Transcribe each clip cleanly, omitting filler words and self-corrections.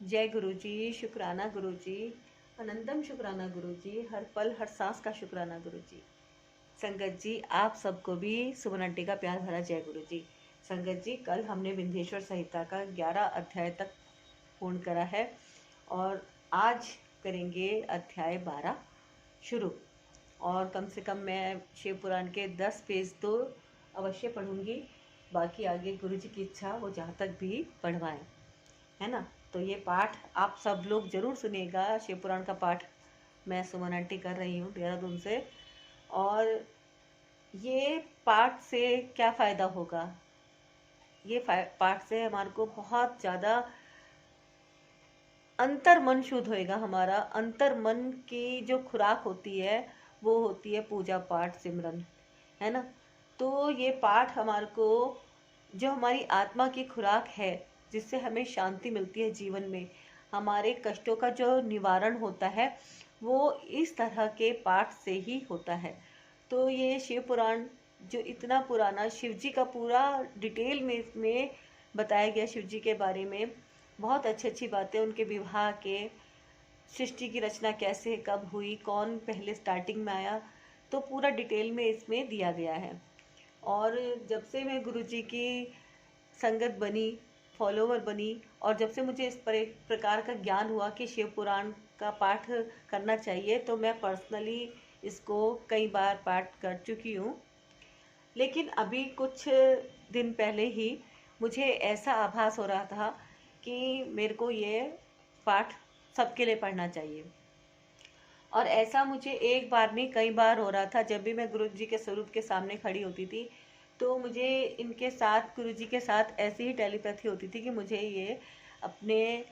जय गुरु जी, शुक्राना गुरु जी, अनंतम शुक्राना गुरु जी, हर पल हर सांस का शुक्राना गुरु जी। संगत जी, आप सबको भी सुमन आंटी का प्यार भरा जय गुरु जी। संगत जी, कल हमने विंध्येश्वर संहिता का 11 अध्याय तक पूर्ण करा है और आज करेंगे अध्याय 12 शुरू। और कम से कम मैं शिव पुराण के 10 पेज तो अवश्य पढ़ूंगी। बाकी आगे गुरु जी की इच्छा वो जहाँ तक भी पढ़वाएं, है ना। तो ये पाठ आप सब लोग जरूर सुनिएगा। शिव पुराण का पाठ मैं सुमन आंटी कर रही हूँ देहरादून से। और ये पाठ से क्या फ़ायदा होगा? ये पाठ से हमारे को बहुत ज़्यादा अंतर मन शुद्ध होएगा। हमारा अंतर मन की जो खुराक होती है वो होती है पूजा पाठ सिमरन, है ना। तो ये पाठ हमारे को जो हमारी आत्मा की खुराक है, जिससे हमें शांति मिलती है जीवन में, हमारे कष्टों का जो निवारण होता है वो इस तरह के पाठ से ही होता है। तो ये शिव पुराण जो इतना पुराना, शिव जी का पूरा डिटेल में इसमें बताया गया, शिव जी के बारे में बहुत अच्छी अच्छी बातें, उनके विवाह के, सृष्टि की रचना कैसे कब हुई, कौन पहले स्टार्टिंग में आया, तो पूरा डिटेल में इसमें दिया गया है। और जब से मैं गुरु जी की संगत बनी, फॉलोवर बनी, और जब से मुझे इस पर एक प्रकार का ज्ञान हुआ कि शिव पुराण का पाठ करना चाहिए, तो मैं पर्सनली इसको कई बार पाठ कर चुकी हूँ। लेकिन अभी कुछ दिन पहले ही मुझे ऐसा आभास हो रहा था कि मेरे को ये पाठ सबके लिए पढ़ना चाहिए। और ऐसा मुझे एक बार नहीं कई बार हो रहा था। जब भी मैं गुरु जी के स्वरूप के सामने खड़ी होती थी तो मुझे इनके साथ, गुरु जी के साथ ऐसी ही टेलीपैथी होती थी कि मुझे ये अपने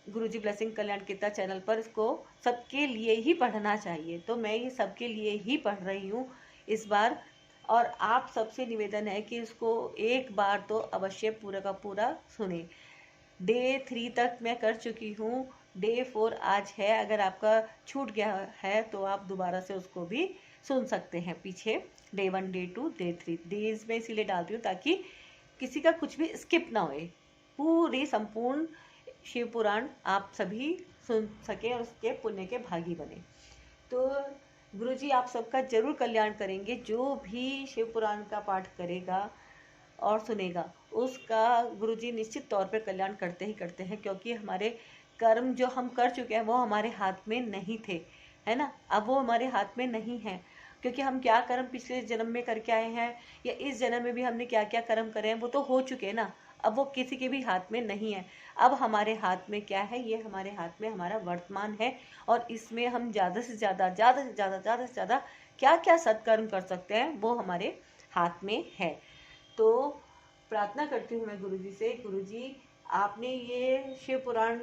गुरु जी ब्लेसिंग कल्याण कीर्तन चैनल पर इसको सबके लिए ही पढ़ना चाहिए। तो मैं ये सबके लिए ही पढ़ रही हूँ इस बार। और आप सबसे निवेदन है कि इसको एक बार तो अवश्य पूरा का पूरा सुने। डे 3 तक मैं कर चुकी हूँ, डे 4 आज है। अगर आपका छूट गया है तो आप दोबारा से उसको भी सुन सकते हैं पीछे। डे 1, डे 2, डे 3 डेज में इसीलिए डालती हूँ ताकि किसी का कुछ भी स्किप ना होए। पूरी संपूर्ण शिव पुराण आप सभी सुन सके और उसके पुण्य के भागी बने। तो गुरु जी आप सबका जरूर कल्याण करेंगे। जो भी शिव पुराण का पाठ करेगा और सुनेगा उसका गुरुजी निश्चित तौर पर कल्याण करते ही करते हैं, क्योंकि हमारे कर्म जो हम कर चुके हैं वो हमारे हाथ में नहीं थे, है ना। अब वो हमारे हाथ में नहीं है, क्योंकि हम क्या कर्म पिछले जन्म में करके आए हैं या इस जन्म में भी हमने क्या क्या कर्म करे हैं वो तो हो चुके हैं ना। अब वो किसी के भी हाथ में नहीं है। अब हमारे हाथ में क्या है? ये हमारे हाथ में हमारा वर्तमान है। और इसमें हम ज़्यादा से ज़्यादा, ज़्यादा से ज़्यादा, ज़्यादा से ज़्यादा क्या क्या सत्कर्म कर सकते हैं वो हमारे हाथ में है। तो प्रार्थना करती हूँ मैं गुरु जी से, गुरु जी आपने ये शिव पुराण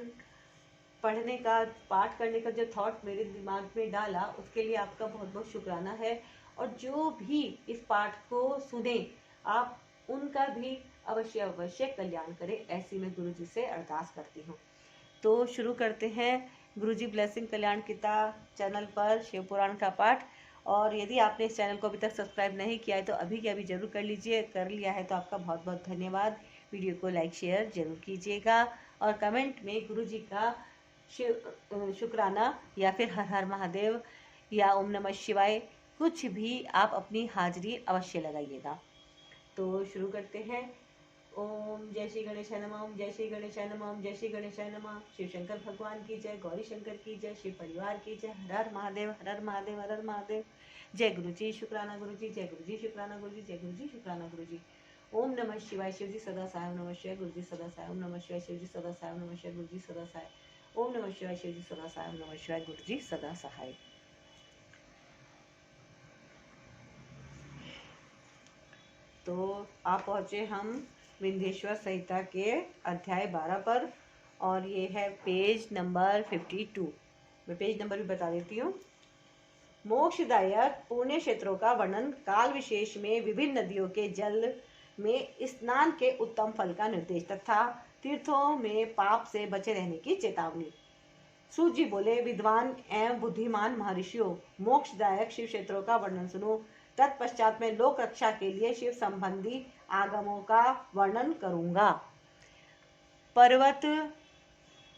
पढ़ने का, पाठ करने का जो थॉट मेरे दिमाग में डाला उसके लिए आपका बहुत बहुत शुक्राना है। और जो भी इस पाठ को सुने आप उनका भी अवश्य अवश्य कल्याण करें, ऐसी मैं गुरु जी से अरदास करती हूँ। तो शुरू करते हैं गुरु जी ब्लेसिंग कल्याण गीता चैनल पर शिव पुराण का पाठ। और यदि आपने इस चैनल को अभी तक सब्सक्राइब नहीं किया है तो अभी के अभी जरूर कर लीजिए। कर लिया है तो आपका बहुत बहुत धन्यवाद। वीडियो को लाइक शेयर जरूर कीजिएगा और कमेंट में गुरु जी का शुक्राना या फिर हर हर महादेव या ओम नमः शिवाय कुछ भी आप अपनी हाजिरी अवश्य लगाइएगा। तो शुरू करते हैं। ओम जय श्री गणेशाय नमः, ओम जय श्री गणेशाय नमः, ओम जय श्री गणेशाय नमः। शिव शंकर भगवान की जय, गौरी शंकर की जय, शिव परिवार की जय। हर हर महादेव, हर हर महादेव, हर हर महादेव। जय गुरु जी, शुक्राना गुरु जी, जय गुरु जी, शुक्राना गुरु जी, जय गुरु जी, शुक्राना गुरु जी। ओम नमः शिवाय, शिव जी सदा साय, ओम नमः शिवाय, गुरु जी सदा साय, ओम नमः शिवाय, शिव जी सदा साय, ओम नमः शिवाय, गुरु जी सदा साय, ओम नमः शिवाय, शिव जी सदा साय, ओम नमः शिवाय, गुरु जी सदा सहाय। तो आप पहुँचे हम विंध्येश्वर संहिता के अध्याय 12 पर और ये है पेज नंबर 52। मैं पेज नंबर भी बता देती हूँ। मोक्षदायक पुण्य क्षेत्रों का वर्णन, काल विशेष में विभिन्न नदियों के जल में स्नान के उत्तम फल का निर्देश तथा तीर्थों में पाप से बचे रहने की चेतावनी। सूत जी बोले, विद्वान एवं बुद्धिमान महर्षियों, मोक्षदायक शिव क्षेत्रों का वर्णन सुनो। तत्पश्चात मैं लोक रक्षा के लिए शिव संबंधी आगमों का वर्णन करूंगा। पर्वत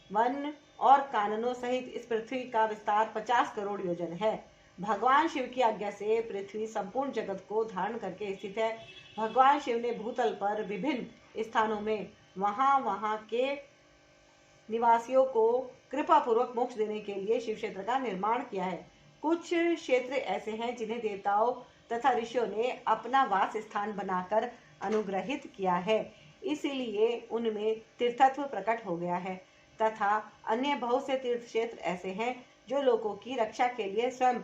वन और काननों सहित इस पृथ्वी का विस्तार 50 करोड़ योजन है। भगवान शिव की आज्ञा से पृथ्वी संपूर्ण जगत को धारण करके स्थित है। भगवान शिव ने भूतल पर विभिन्न स्थानों में वहां के निवासियों को कृपा पूर्वक मोक्ष देने के लिए शिव क्षेत्र का निर्माण किया है। कुछ क्षेत्र ऐसे हैं जिन्हें देवताओं तथा ऋषियों ने अपना वास स्थान बनाकर अनुग्रहित किया है, इसीलिए उनमें तीर्थत्व प्रकट हो गया है। तथा अन्य बहुत से तीर्थ क्षेत्र ऐसे हैं जो लोगों की रक्षा के लिए स्वयं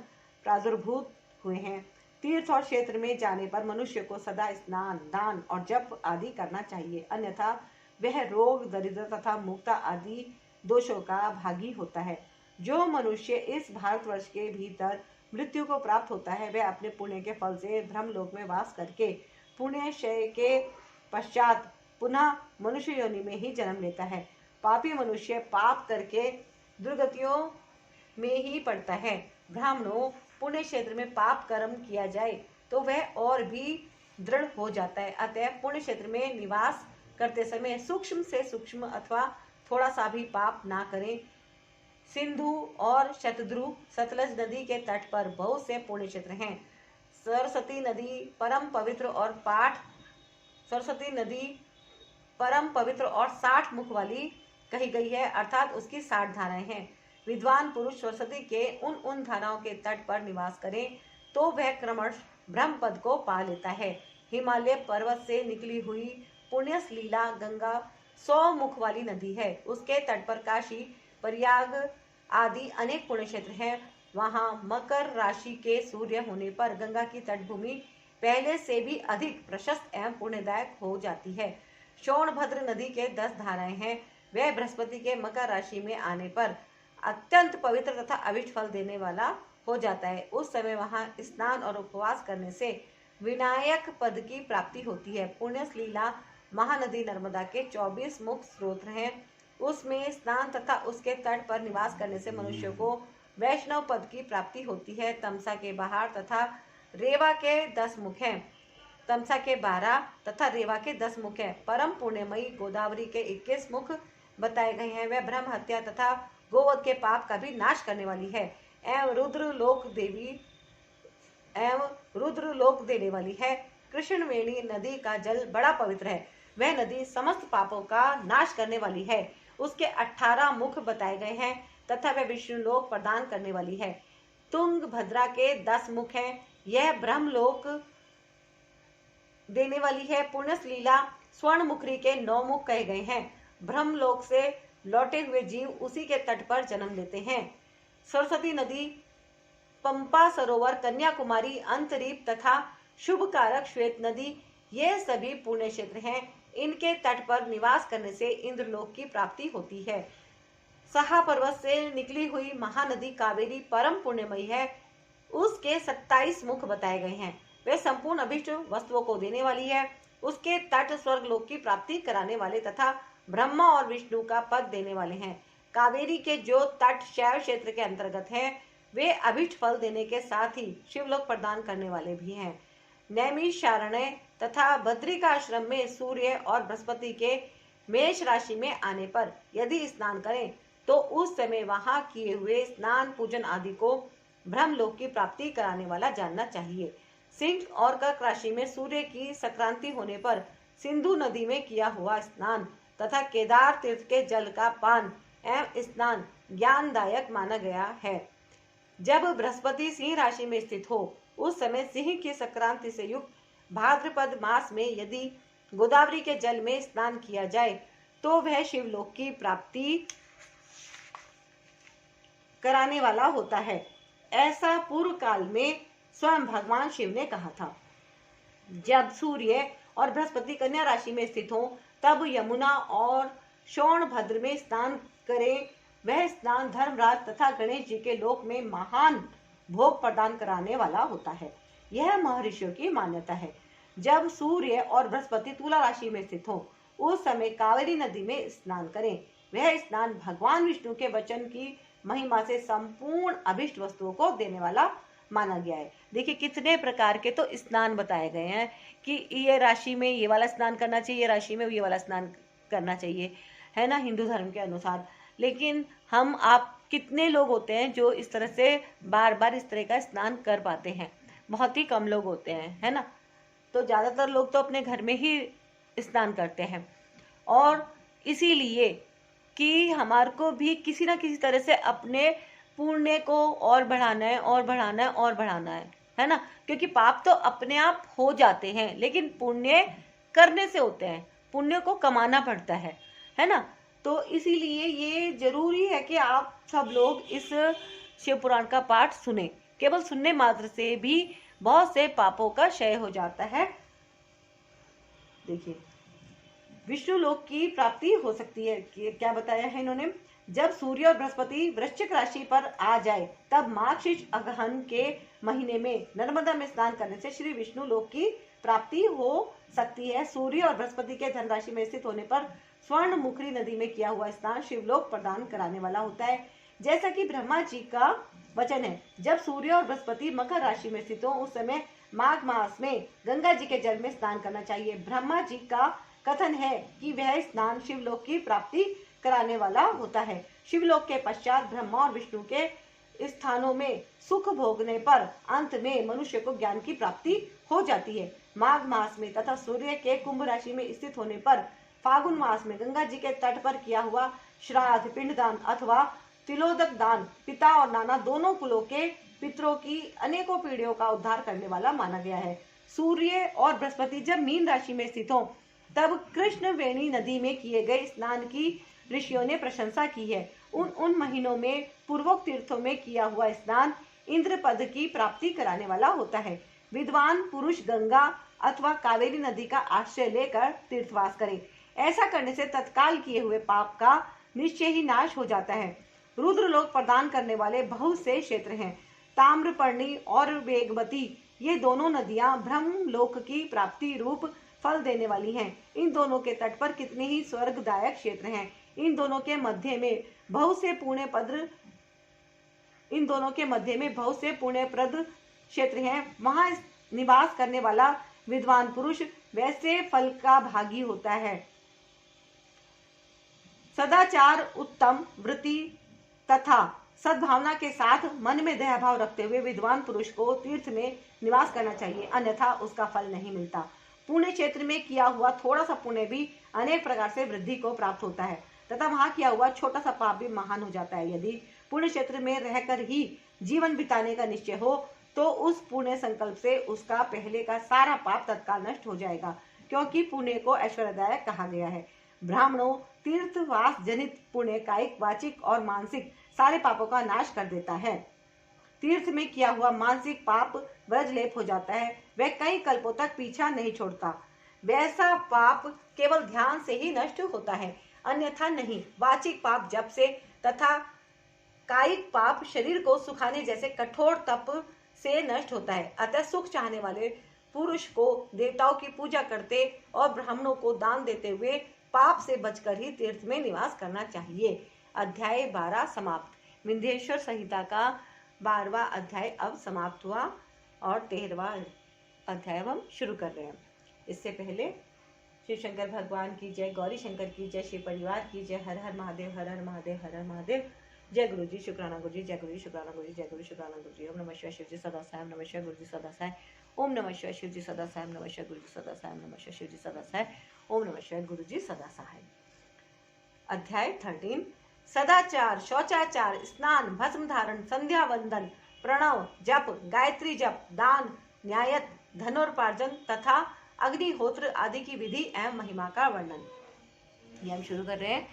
प्रादुर्भूत हुए हैं। तीर्थ और क्षेत्र में जाने पर मनुष्य को सदा स्नान, दान और जप आदि करना चाहिए, अन्यथा वह रोग, दरिद्र तथा मुक्ता आदि दोषों का भागी होता है। जो मनुष्य इस भारतवर्ष के भीतर मृत्यु को प्राप्त होता है, वह अपने पुण्य के फल से ब्रह्मलोक में वास करके पुण्य क्षय के पश्चात पुनः मनुष्य योनि में ही जन्म लेता है। पापी मनुष्य पाप करके दुर्गतियों में ही पड़ता है। ब्राह्मणों, पुण्य क्षेत्र में पाप कर्म किया जाए तो वह और भी दृढ़ हो जाता है। अतः पुण्य क्षेत्र में निवास करते समय सूक्ष्म से सूक्ष्म अथवा थोड़ा सा भी पाप ना करें। सिंधु और शतद्रु सतलज नदी के तट पर बहुत से पुण्य क्षेत्र हैं। सरस्वती नदी परम पवित्र और 60 मुख वाली कही गई है, अर्थात उसकी 60 धाराएं हैं। विद्वान पुरुष सरस्वती के उन धाराओं के तट पर निवास करें तो वह क्रमश ब्रह्म पद को पा लेता है। हिमालय पर्वत से निकली हुई पुण्यसलीला गंगा 100 मुख वाली नदी है। उसके तट पर काशी, प्रयाग आदि अनेक पुण्य क्षेत्र हैं। वहां मकर राशि के सूर्य होने पर गंगा की तटभूमि पहले से भी अधिक प्रशस्त एवं पुण्यदायक हो जाती है। सोनभद्र नदी के 10 धाराएं हैं। वह बृहस्पति के मकर राशि में आने पर अत्यंत पवित्र तथा अभिष्ट फल देने वाला हो जाता है। उस समय वहां स्नान और उपवास करने से विनायक पद की प्राप्ति होती है। पुण्यसलीला महानदी नर्मदा के 24 मुख स्रोत हैं। उसमें स्नान तथा उसके तट पर निवास करने से मनुष्य को वैष्णव पद की प्राप्ति होती है। तमसा के बाहर तथा रेवा के 10 मुख हैं। तमसा के 12 तथा रेवा के 10 मुख हैं। परम पुण्यमयी गोदावरी के 21 मुख बताए गए हैं। वह ब्रह्म हत्या तथा गोवध के पाप का भी नाश करने वाली है एवं रुद्र लोक देने वाली है। कृष्णवेणी नदी का जल बड़ा पवित्र है। वह नदी समस्त पापों का नाश करने वाली है। उसके 18 मुख बताए गए हैं तथा वह विष्णु लोक प्रदान करने वाली है। तुंगभद्रा के 10 मुख हैं। यह ब्रह्मलोक देने वाली है। पुण्यसलीला स्वर्णमुखरी के 9 मुख कहे गए हैं। ब्रह्मलोक से लौटे हुए जीव उसी के तट पर जन्म लेते हैं। सरस्वती नदी, पंपा सरोवर, कन्याकुमारी, अंतरीप तथा शुभकारक श्वेत नदी, ये सभी पुण्य क्षेत्र हैं। इनके तट पर निवास करने से इंद्रलोक की प्राप्ति होती है। सहा पर्वत से निकली हुई महानदी कावेरी परम पुण्यमयी है। उसके 27 मुख बताए गए हैं। वे संपूर्ण अभिष्ट वस्तुओं को देने वाली है। उसके तट स्वर्गलोक की प्राप्ति कराने वाले तथा ब्रह्मा और विष्णु का पद देने वाले हैं। कावेरी के जो तट शैव क्षेत्र के अंतर्गत हैं, वे अभिष्ट फल देने के साथ ही शिवलोक प्रदान करने वाले भी हैं। नैमिषारण्य तथा बद्रिकाश्रम में सूर्य और बृहस्पति के मेष राशि में आने पर यदि स्नान करें तो उस समय वहां किए हुए स्नान, पूजन आदि को ब्रह्मलोक की प्राप्ति कराने वाला जानना चाहिए। सिंह और कर्क राशि में सूर्य की संक्रांति होने पर सिंधु नदी में किया हुआ स्नान तथा केदार तीर्थ के जल का पान एवं स्नान ज्ञानदायक माना गया है। जब बृहस्पति सिंह राशि में स्थित हो उस समय सिंह की संक्रांति से युक्त भाद्रपद मास में यदि गोदावरी के जल में स्नान किया जाए तो वह शिवलोक की प्राप्ति कराने वाला होता है। ऐसा पूर्व काल में स्वयं भगवान शिव ने कहा था। जब सूर्य और बृहस्पति कन्या राशि में स्थित हो तब यमुना और सोनभद्र में स्नान करें। वह स्नान धर्मराज तथा गणेश जी के लोक में महान भोग प्रदान कराने वाला होता है। यह महर्षियों की मान्यता है। जब सूर्य और बृहस्पति तुला राशि में स्थित हो उस समय कावेरी नदी में स्नान करें। वह स्नान भगवान विष्णु के वचन की महिमा से संपूर्ण अभिष्ट वस्तुओं को देने वाला माना गया है। देखिए कितने प्रकार के तो स्नान बताए गए हैं कि ये राशि में ये वाला स्नान करना चाहिए, ये राशि में ये वाला स्नान करना चाहिए, है ना, हिंदू धर्म के अनुसार। लेकिन हम आप कितने लोग होते हैं जो इस तरह से बार बार इस तरह का स्नान कर पाते हैं? बहुत ही कम लोग होते हैं, है ना। तो ज़्यादातर लोग तो अपने घर में ही स्नान करते हैं, और इसीलिए कि हमारे को भी किसी ना किसी तरह से अपने पुण्य को और बढ़ाना है और बढ़ाना है और बढ़ाना है ना। क्योंकि पाप तो अपने आप हो जाते हैं, लेकिन पुण्य करने से होते हैं, पुण्य को कमाना पड़ता है ना। तो इसीलिए ये जरूरी है कि आप सब लोग इस शिव पुराण का पाठ सुने। केवल सुनने मात्र से भी बहुत से पापों का क्षय हो जाता है। देखिए, विष्णु लोक की प्राप्ति हो सकती है। क्या बताया है इन्होंने? जब सूर्य और बृहस्पति वृश्चिक राशि पर आ जाए तब मार्गशीर्ष अगहन के महीने में नर्मदा में स्नान करने से श्री विष्णु लोक की प्राप्ति हो सकती है। सूर्य और बृहस्पति के धन राशि में स्थित होने पर स्वर्ण मुखरी नदी में किया हुआ स्नान शिवलोक प्रदान कराने वाला होता है। जैसा कि ब्रह्मा जी का वचन है, जब सूर्य और बृहस्पति मकर राशि में स्थित हो उस समय माघ मास में गंगा जी के जल में स्नान करना चाहिए। ब्रह्मा जी का कथन है कि वह स्नान शिवलोक की प्राप्ति कराने वाला होता है। शिवलोक के पश्चात ब्रह्मा और विष्णु के स्थानों में सुख भोगने पर अंत में मनुष्य को ज्ञान की प्राप्ति हो जाती है। माघ मास में तथा सूर्य के कुंभ राशि में स्थित होने पर फागुन मास में गंगा जी के तट पर किया हुआ श्राद्ध, पिंडदान अथवा तिलोदक दान पिता और नाना दोनों कुलों के पितरों की अनेकों पीढ़ियों का उद्धार करने वाला माना गया है। सूर्य और बृहस्पति जब मीन राशि में स्थित हो तब कृष्ण वेणी नदी में किए गए स्नान की ऋषियों ने प्रशंसा की है। उन महीनों में पूर्वोक्त तीर्थों में किया हुआ स्नान इंद्र पद की प्राप्ति कराने वाला होता है। विद्वान पुरुष गंगा अथवा कावेरी नदी का आश्रय लेकर तीर्थवास करें। ऐसा करने से तत्काल किए हुए पाप का निश्चय ही नाश हो जाता है। रुद्र लोक प्रदान करने वाले बहुत से क्षेत्र हैं। ताम्रपर्णी और वेगवती ये दोनों नदियां ब्रह्म लोक की प्राप्ति रूप फल देने वाली हैं। इन दोनों के तट पर कितने ही स्वर्गदायक क्षेत्र हैं। इन दोनों के मध्य में बहुत से पुण्यप्रद क्षेत्र हैं। वहां निवास करने वाला विद्वान पुरुष वैसे फल का भागी होता है। सदाचार, उत्तम वृत्ति तथा सद्भावना के साथ मन में दया भाव रखते हुए विद्वान पुरुष को तीर्थ में निवास करना चाहिए, अन्यथा उसका फल नहीं मिलता। पुण्य क्षेत्र में किया हुआ थोड़ा सा पुण्य भी अनेक प्रकार से वृद्धि को प्राप्त होता है तथा वहां किया हुआ छोटा सा पाप भी महान हो जाता है। यदि पुण्य क्षेत्र में रहकर ही जीवन बिताने का निश्चय हो तो उस पुण्य संकल्प से उसका पहले का सारा पाप तत्काल नष्ट हो जाएगा, क्योंकि पुण्य को ऐश्वर्यदायक कहा गया है। ब्राह्मणों, तीर्थवास जनित पुण्य कायिक, वाचिक और मानसिक सारे पापों का नाश कर देता है। तीर्थ में किया हुआ मानसिक पाप व्रजलेप हो जाता है, वह कई कल्पों तक पीछा नहीं छोड़ता। वैसा पाप केवल ध्यान से ही नष्ट होता है, अन्यथा नहीं। वाचिक पाप जप से तथा कायिक पाप शरीर को सुखाने जैसे कठोर तप से नष्ट होता है। अतः सुख चाहने वाले पुरुष को देवताओं की पूजा करते और ब्राह्मणों को दान देते हुए पाप से बचकर ही तीर्थ में निवास करना चाहिए। अध्याय 12 समाप्त। विंध्येश्वर संहिता का 12वां अध्याय अब समाप्त हुआ और 13वां अध्याय हम शुरू कर रहे हैं। इससे पहले शिव शंकर भगवान की जय, गौरी शंकर की जय, शिव परिवार की जय। हर हर महादेव, हर हर महादेव, हर हर महादेव। जय गुरु जी, शुक्राना गुरु जी, जय गुरु जी, शुक्राना गुरु जी, जय गुरु, शुक्राना गुरु जी। ओम नमः शिवाय, शिव जी सदा साई, नमः शिवाय गुरु जी सदा साई। ओम नमः शिवाय, शिव जी सदा साई, नमः शिवाय गुरु जी सदा साई, नमः शिवाय शिव जी सदा साई। ओम नमः शिवाय गुरु जी सदा साई। अध्याय 13 सदाचार, शौचाचार, स्नान, भस्म धारण, संध्या वंदन, प्रणव जप, गायत्री जप, दान, न्यायत, धनोपार्जन तथा अग्निहोत्र आदि की विधि एवं महिमा का वर्णन। ये हम शुरू कर रहे हैं।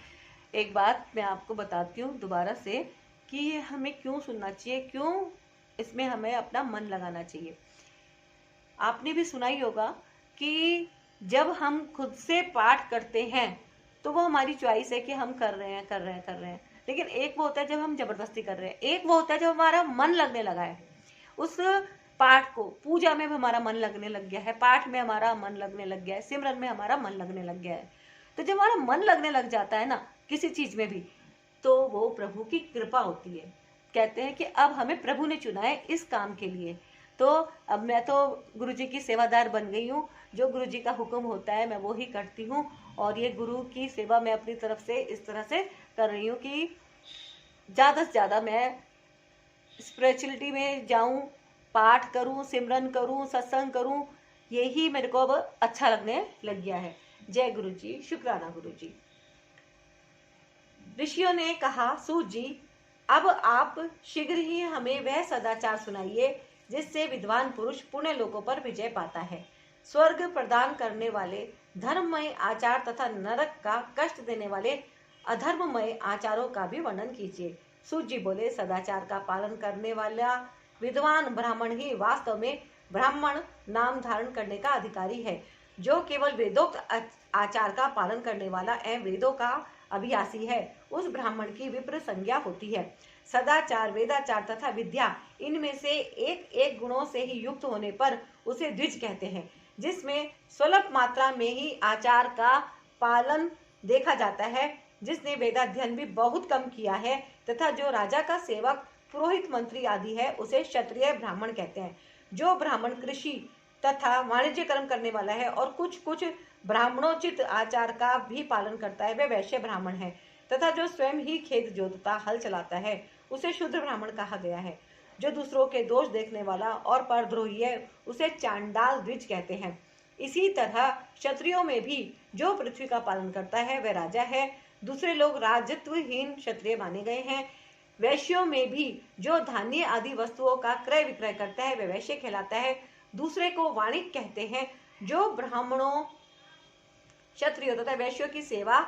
एक बात मैं आपको बताती हूँ दोबारा से कि ये हमें क्यों सुनना चाहिए, क्यों इसमें हमें अपना मन लगाना चाहिए। आपने भी सुना ही होगा कि जब हम खुद से पाठ करते हैं तो वो हमारी चॉइस है कि हम कर रहे हैं। लेकिन एक वो होता है जब हम जबरदस्ती कर रहे हैं, एक वो होता है जब हमारा मन लगने लगा है उस पाठ को। पूजा में हमारा मन लगने लग गया है, पाठ में हमारा मन लगने लग गया है, सिमरन में हमारा मन लगने लग गया है। तो जब हमारा मन लगने लग जाता है ना किसी चीज में भी, तो वो प्रभु की कृपा होती है। कहते हैं कि अब हमें प्रभु ने चुना है इस काम के लिए। तो अब मैं तो गुरु जी की सेवादार बन गई हूँ, जो गुरु जी का हुक्म होता है मैं वो ही करती हूँ, और ये गुरु की सेवा मैं अपनी तरफ से इस तरह से कर रही हूँ कि ज़्यादा से ज़्यादा मैं स्पिरिचुअलिटी में जाऊं, पाठ करूं, सिमरन करूं, सत्संग करूं, यही मेरे को अब अच्छा लगने लग गया है। जय गुरु जी, शुक्राना गुरु जी। ऋषियों ने कहा, सूत जी, अब आप शीघ्र ही हमें वह सदाचार सुनाइए जिससे विद्वान पुरुष पुण्य लोकों पर विजय पाता है। स्वर्ग प्रदान करने वाले धर्ममय आचार तथा नरक का कष्ट देने वाले अधर्ममय आचारों का भी वर्णन कीजिए। सूत जी बोले, सदाचार का पालन करने वाला विद्वान ब्राह्मण ही वास्तव में ब्राह्मण नाम धारण करने का अधिकारी है। जो केवल वेदोक्त आचार का पालन करने वाला एवं वेदों का अभियासी है, उस ब्राह्मण की विप्र संज्ञा होती है। सदाचार, वेदाचार तथा विद्या, इनमें से एक एक गुणों से ही युक्त होने पर उसे द्विज कहते हैं। जिसमें स्वल्प मात्रा में ही आचार का पालन देखा जाता है, जिसने वेदाध्ययन भी बहुत कम किया है तथा जो राजा का सेवक, पुरोहित, मंत्री आदि है, उसे क्षत्रिय ब्राह्मण कहते हैं। जो ब्राह्मण कृषि तथा वाणिज्य कर्म करने वाला है और कुछ कुछ ब्राह्मणोचित आचार का भी पालन करता है, वह वैश्य ब्राह्मण है। तथा जो स्वयं ही खेत जोतता, हल चलाता है, उसे शूद्र ब्राह्मण कहा गया है। जो दूसरों के दोष देखने वाला और परद्रोही है, उसे चांडाल द्विज कहते हैं। इसी तरह क्षत्रियों में भी जो पृथ्वी का पालन करता है, वह राजा है। दूसरे लोग राजत्वहीन क्षत्रिय माने गए हैं। वैश्यों में भी जो धान्य आदि वस्तुओं का क्रय विक्रय करता है, वह वैश्य कहलाता है। दूसरे को वाणिक कहते हैं। जो ब्राह्मणों, क्षत्रियों तथा वैश्यों की सेवा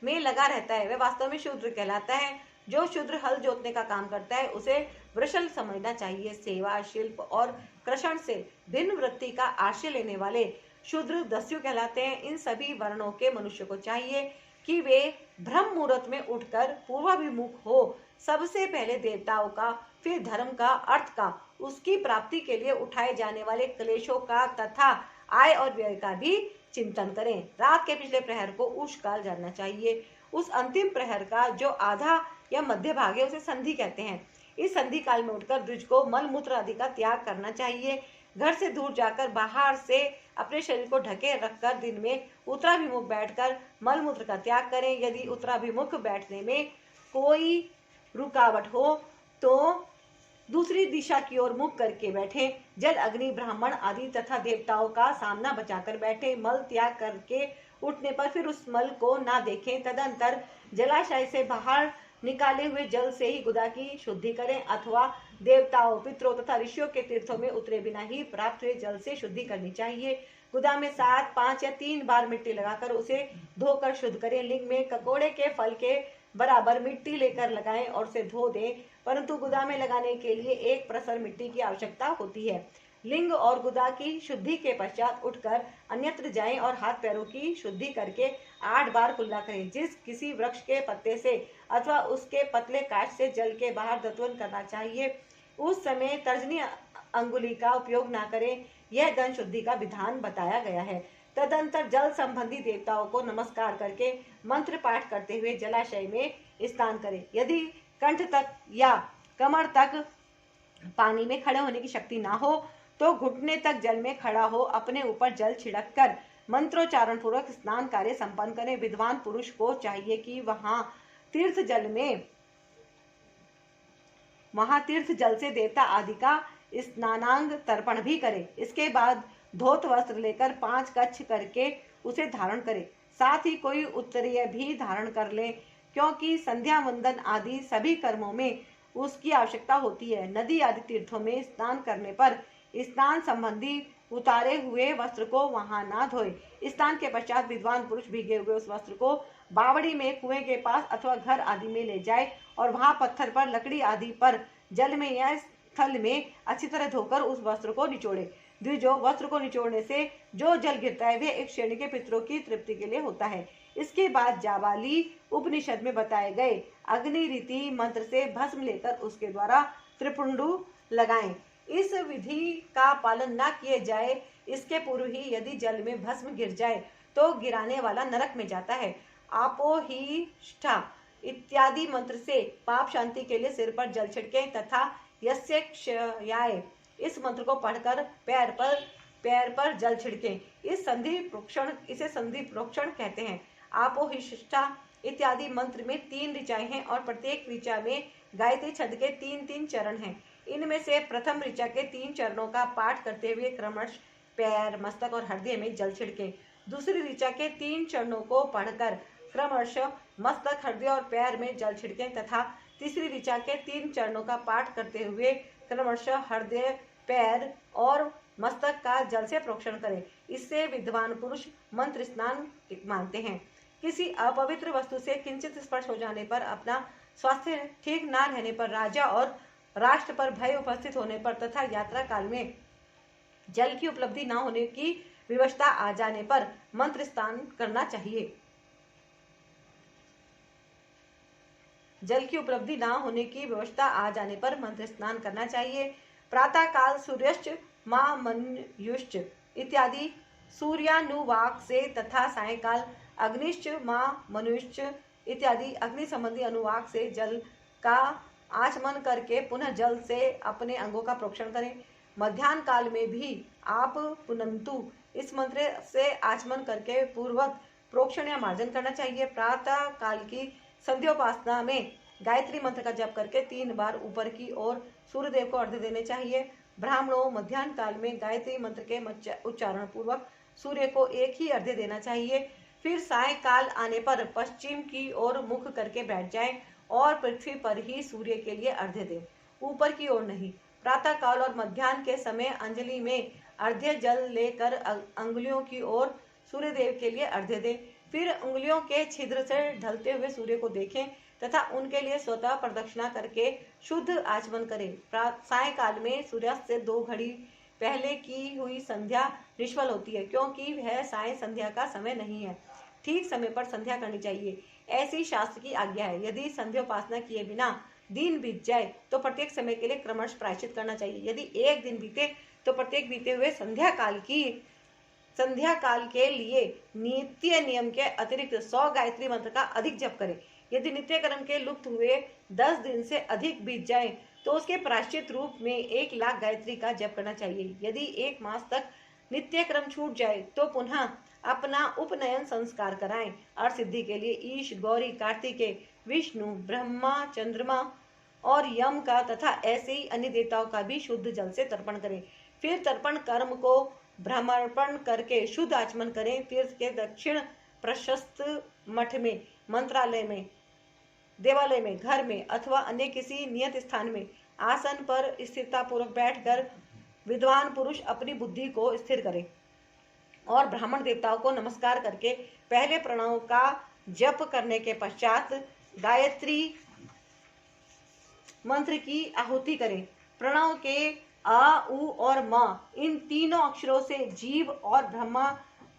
में लगा रहता है, वह वास्तव में शूद्र कहलाता है। जो शूद्र हल जोतने का काम करता है, उसे वृषल समझना चाहिए। सेवा, शिल्प और कृषण से भिन्न वृत्ति का आश्रय लेने वाले शूद्र दस्यु कहलाते हैं। इन सभी वर्णों के मनुष्य को चाहिए कि वे ब्रह्म मुहूर्त में उठकर पूर्वाभिमुख हो। सबसे पहले देवताओं का, फिर धर्म का, अर्थ का, उसकी प्राप्ति के लिए उठाए जाने वाले क्लेशों का तथा आय और व्यय का भी चिंतन करें। रात के पिछले प्रहर को उष काल जानना चाहिए। उस अंतिम प्रहर का जो आधा या मध्य भाग है, उसे संधि कहते हैं। इस संधि काल में उठकर द्विज को मल मूत्र आदि का त्याग करना चाहिए। घर से दूर जाकर बाहर से अपने शरीर को ढके रखकर दिन में उत्तराभिमुख बैठकर मल मूत्र का त्याग करें। यदि उत्तराभिमुख बैठने में कोई रुकावट हो तो दूसरी दिशा की ओर मुख करके बैठे। जल, अग्नि, ब्राह्मण आदि तथा देवताओं का सामना बचाकर बैठे। मल त्याग करके उठने पर फिर उस मल को ना देखें। तदंतर जलाशय से बाहर निकाले हुए जल से ही गुदा की शुद्धि करें अथवा देवताओं, पितरों तथा ऋषियों के तीर्थों में उतरे बिना ही प्राप्त हुए जल से शुद्धि करनी चाहिए। गुदा में 7, 5 या 3 बार मिट्टी लगाकर उसे धोकर शुद्ध करें। लिंग में ककोड़े के फल के बराबर मिट्टी लेकर लगाएं और उसे धो दें, परंतु गुदा में लगाने के लिए 1 प्रसर मिट्टी की आवश्यकता होती है। लिंग और गुदा की शुद्धि के पश्चात उठकर अन्यत्र जाएं और हाथ पैरों की शुद्धि करके 8 बार कुल्ला करें। जिस किसी वृक्ष के पत्ते से अथवा उसके पतले काट से जल के बाहर दत्वन करना चाहिए, उस समय तर्जनी अंगुली का उपयोग न करें। यह दन शुद्धि का विधान बताया गया है। तदंतर जल संबंधी देवताओं को नमस्कार करके मंत्र पाठ करते हुए जलाशय में स्नान करें। यदि कंठ तक या कमर तक पानी में खड़े होने की शक्ति ना हो तो घुटने तक जल में खड़ा हो अपने ऊपर जल छिड़क कर मंत्रोच्चारण पूर्वक स्नान कार्य संपन्न करें। विद्वान पुरुष को चाहिए कि वहां तीर्थ जल से देवता आदि का स्नानांग तर्पण भी करे। इसके बाद धोत वस्त्र लेकर 5 कच्छ करके उसे धारण करे। साथ ही कोई उत्तरीय भी धारण कर ले, क्योंकि संध्या वंदन आदि सभी कर्मों में उसकी आवश्यकता होती है। नदी आदि तीर्थों में स्नान करने पर स्नान संबंधी उतारे हुए वस्त्र को वहां ना धोए। स्नान के पश्चात विद्वान पुरुष भीगे हुए उस वस्त्र को बावड़ी में, कुएं के पास अथवा घर आदि में ले जाए और वहां पत्थर पर, लकड़ी आदि पर, जल में या स्थल में अच्छी तरह धोकर उस वस्त्र को निचोड़े। द्विजो, वस्त्र को निचोड़ने से जो जल गिरता है वह एक श्रेणी के पितरों की तृप्ति के लिए होता है। इसके बाद जाबाली उपनिषद में बताए गए अग्नि रीति मंत्र से भस्म लेकर उसके द्वारा त्रिपुंडु लगाएं। इस विधि का पालन न किए जाए, इसके पूर्व ही यदि जल में भस्म गिर जाए तो गिराने वाला नरक में जाता है। आपो ही ष्ठा इत्यादि मंत्र से पाप शांति के लिए सिर पर जल छिड़के तथा यस्य क्षयाय इस मंत्र को पढ़कर पैर पर जल छिड़के। इसे संधि प्रोक्षण कहते हैं। आपो ही शिष्टा इत्यादि मंत्र में 3 ऋचाएं हैं और प्रत्येक ऋचा में गायत्री छंद के 3-3 चरण हैं। इनमें से प्रथम ऋचा के 3 चरणों का पाठ करते हुए क्रमश पैर, मस्तक और हृदय में जल छिड़के। दूसरी ऋचा के 3 चरणों को पढ़कर क्रमश मस्तक, हृदय और पैर में जल छिड़के तथा तीसरी ऋचा के 3 चरणों का पाठ करते हुए क्रमश हृदय, पैर और मस्तक का जल से प्रोक्षण करें। इससे विद्वान पुरुष मंत्र स्नान मानते हैं। किसी अपवित्र वस्तु से किंचित स्पर्श हो जाने पर, अपना स्वास्थ्य ठीक न रहने पर, राजा और राष्ट्र पर भय उपस्थित होने पर तथा यात्रा काल में जल की उपलब्धि न होने की विवशता आ जाने पर मंत्र स्नान करना चाहिए। जल की उपलब्धि न होने की विवशता आ जाने पर मंत्र स्नान करना चाहिए। प्रातः काल सूर्यश्च मां मनुष्च इत्यादि सूर्यानुवाक से तथा सायंकाल अग्निश्च मां मनुष्च इत्यादि अग्नि संबंधी अनुवाक से जल का आचमन करके पुनः जल से अपने अंगों का प्रोक्षण करें। मध्याह्न काल में भी आप पुनंतु इस मंत्र से आचमन करके पूर्वक प्रोक्षण या मार्जन करना चाहिए। प्रातः काल की संध्योपासना में गायत्री मंत्र का जप करके 3 बार ऊपर की ओर सूर्यदेव को अर्घ्य देने चाहिए। ब्राह्मणों मध्याह्न काल में गायत्री मंत्र के उच्चारण पूर्वक सूर्य को एक ही अर्घ्य देना चाहिए। फिर सायंकाल आने पर पश्चिम की ओर मुख करके बैठ जाएं और पृथ्वी पर ही सूर्य के लिए अर्घ्य दें, ऊपर की ओर नहीं। प्रातः काल और मध्याह्न के समय अंजलि में अर्घ्य जल लेकर अंगुलियों की ओर सूर्यदेव के लिए अर्घ्य दें। फिर उंगलियों के छिद्र से ढलते हुए सूर्य को देखें तथा उनके लिए स्वतः प्रदक्षिणा करके शुद्ध आचमन करें। सायंकाल में सूर्यास्त से 2 घड़ी पहले की हुई संध्या निष्फल होती है, क्योंकि वह साय संध्या का समय नहीं है। ठीक समय पर संध्या करनी चाहिए, ऐसी शास्त्र की आज्ञा है। यदि संध्योपासना किए बिना दिन बीत जाए तो प्रत्येक समय के लिए क्रमश प्रायश्चित करना चाहिए। यदि एक दिन बीते तो प्रत्येक बीते हुए संध्या काल के लिए नित्य नियम के अतिरिक्त 100 गायत्री मंत्र का अधिक जप करें। यदि नित्य कर्म के लुप्त हुए 10 दिन से अधिक बीत जाए तो उसके प्रायश्चित रूप में 1 लाख गायत्री का जप करना चाहिए। यदि 1 मास तक नित्य क्रम छूट जाए तो पुनः अपना उपनयन संस्कार कराएं। अर्थ सिद्धि के लिए ईश, गौरी, कार्तिकेय, विष्णु, ब्रह्मा, चंद्रमा और यम का तथा ऐसे ही अन्य देवताओं का भी शुद्ध जल से तर्पण करें। फिर तर्पण कर्म को ब्रह्मार्पण करके शुद्ध आचमन करें। तीर्थ के दक्षिण प्रशस्त मठ में, मंत्रालय में, देवालय में, घर में अथवा अन्य किसी नियत स्थान में आसन पर स्थिरता पूर्वक बैठकर विद्वान पुरुष अपनी बुद्धि को स्थिर करे और ब्राह्मण देवताओं को नमस्कार करके पहले प्रणव का जप करने के पश्चात गायत्री मंत्र की आहुति करें। प्रणव के आ, उ और म इन तीनों अक्षरों से जीव और ब्रह्म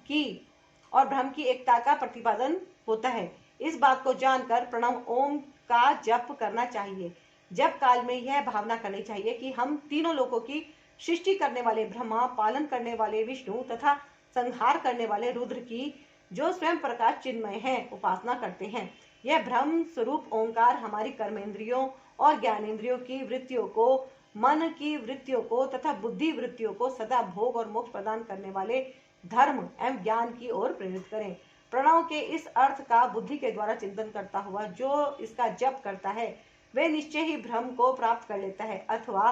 की एकता का प्रतिपादन होता है। इस बात को जानकर प्रणव ओम का जप करना चाहिए। जप काल में यह भावना करनी चाहिए कि हम तीनों लोकों की सृष्टि करने वाले ब्रह्मा, पालन करने वाले विष्णु तथा संहार करने वाले रुद्र की, जो स्वयं प्रकाश चिन्मय है, उपासना करते हैं। यह ब्रह्म स्वरूप ओंकार हमारी कर्मेंद्रियों और ज्ञानेंद्रियों की वृत्तियों को, मन की वृत्तियों को तथा बुद्धि वृत्तियों को सदा भोग और मोक्ष प्रदान करने वाले धर्म एवं ज्ञान की ओर प्रेरित करें। प्रणव के इस अर्थ का बुद्धि के द्वारा चिंतन करता हुआ जो इसका जप करता है वे निश्चय ही ब्रह्म को प्राप्त कर लेता है, अथवा